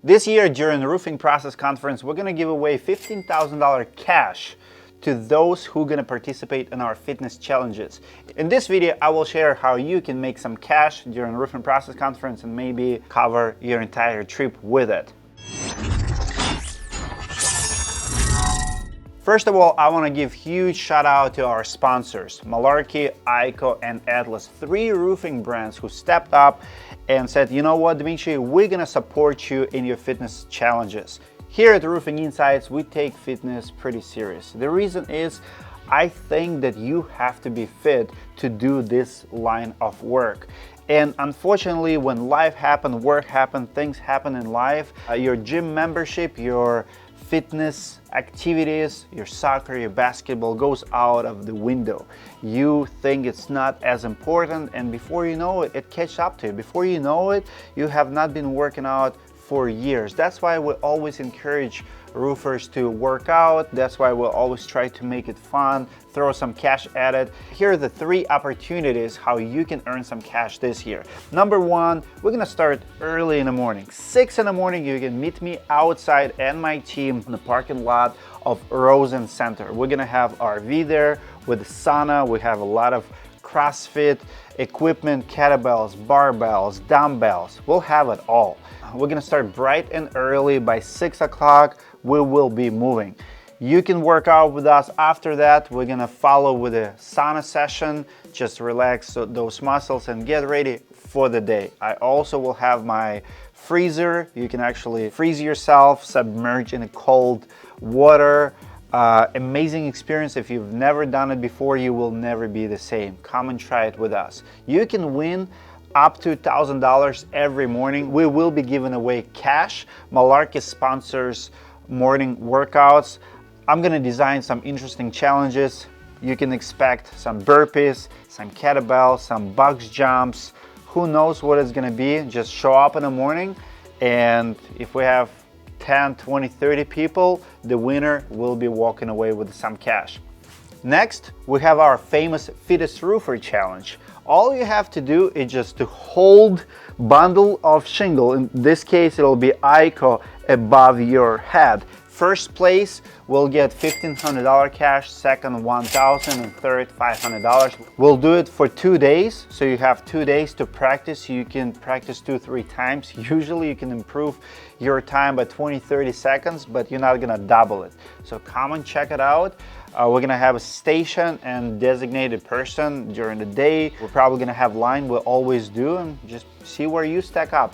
This year during the Roofing Process Conference, we're gonna give away $15,000 cash to those who are gonna participate in our fitness challenges. In this video, I will share how you can make some cash during the Roofing Process Conference and maybe cover your entire trip with it. First of all, I want to give huge shout out to our sponsors, Malarkey, IKO, and Atlas, 3 roofing brands who stepped up and said, you know what, Dmitry, we're gonna support you in your fitness challenges. Here at Roofing Insights, we take fitness pretty serious. The reason is, I think that you have to be fit to do this line of work. And unfortunately, when life happens, work happens, things happen in life, your gym membership, your fitness activities, your soccer, your basketball goes out of the window. You think it's not as important, and before you know it, it catches up to you. Before you know it, you have not been working out for years. That's why we always encourage roofers to work out. That's why we'll always try to make it fun, throw some cash at it. Here are the 3 opportunities how you can earn some cash this year. Number 1, we're gonna start early in the morning. 6 in the morning, you can meet me outside and my team in the parking lot of Rosen Center. We're gonna have RV there with a sauna. We have a lot of CrossFit equipment, kettlebells, barbells, dumbbells. We'll have it all. We're gonna start bright and early. By 6 o'clock, we will be moving. You can work out with us. After that, we're gonna follow with a sauna session. Just relax those muscles and get ready for the day. I also will have my freezer. You can actually freeze yourself, submerge in a cold water. Amazing experience. If you've never done it before, you will never be the same. Come and try it with us. You can win up to $1,000 every morning. We will be giving away cash. Malarkey sponsors morning workouts. I'm gonna design some interesting challenges. You can expect some burpees, some kettlebells, some box jumps. Who knows what it's gonna be? Just show up in the morning, and if we have 10, 20, 30 people, the winner will be walking away with some cash. Next, we have our famous Fittest Roofer Challenge. All you have to do is just to hold bundle of shingle. In this case, it'll be IKO above your head. First place will get $1,500 cash, second $1,000, and third $500. We'll do it for 2 days, so you have 2 days to practice. You can practice 2-3 times. Usually you can improve your time by 20-30 seconds, but you're not gonna double it. So come and check it out. We're gonna have a station and designated person during the day. We're probably gonna have line, we always do, and just see where you stack up.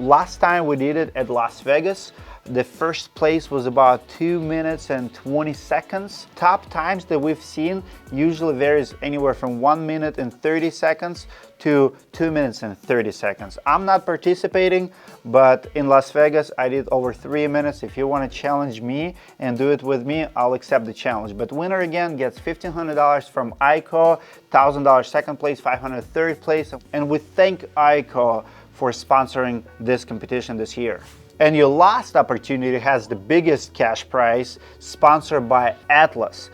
Last time we did it at Las Vegas. The first place was about 2 minutes and 20 seconds. Top times that we've seen usually varies anywhere from 1 minute and 30 seconds to 2 minutes and 30 seconds. I'm not participating, but in Las Vegas, I did over 3 minutes. If you want to challenge me and do it with me, I'll accept the challenge. But winner again gets $1,500 from IKO, $1,000 second place, $500 third place. And we thank IKO for sponsoring this competition this year. And your last opportunity has the biggest cash prize, sponsored by Atlas,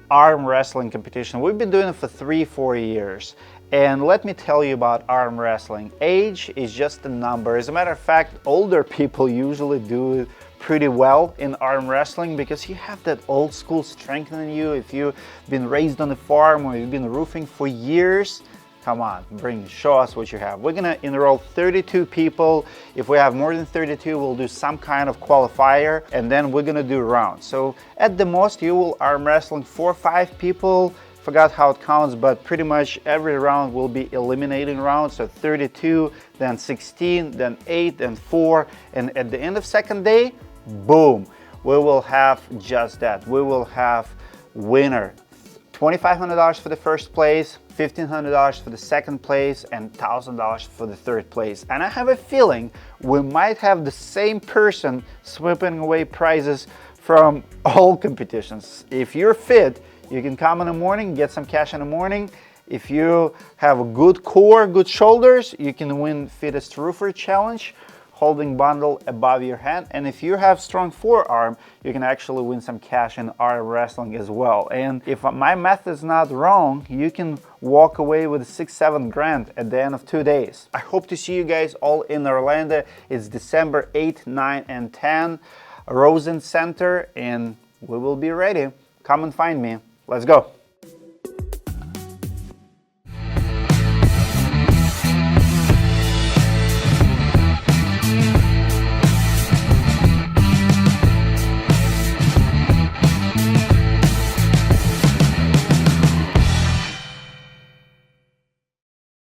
arm wrestling competition. We've been doing it for 3-4 years. And let me tell you about arm wrestling. Age is just a number. As a matter of fact, older people usually do pretty well in arm wrestling because you have that old school strength in you. If you've been raised on a farm or you've been roofing for years, come on, show us what you have. We're gonna enroll 32 people. If we have more than 32, we'll do some kind of qualifier, and then we're gonna do rounds. So at the most, you will arm wrestling 4 or 5 people. Forgot how it counts, but pretty much every round will be eliminating rounds. So 32, then 16, then 8, then 4, and at the end of second day, boom, we will have just that. We will have winner. $2,500 for the first place, $1,500 for the second place, and $1,000 for the third place. And I have a feeling we might have the same person sweeping away prizes from all competitions. If you're fit, you can come in the morning, get some cash in the morning. If you have a good core, good shoulders, you can win Fittest Roofer Challenge. holding bundle above your head, and if you have strong forearm, you can actually win some cash in arm wrestling as well. And if my math is not wrong, you can walk away with 6-7 grand at the end of 2 days. I hope to see you guys all in Orlando. It's December 8, 9, and 10, Rosen Center, and we will be ready. Come and find me. Let's go.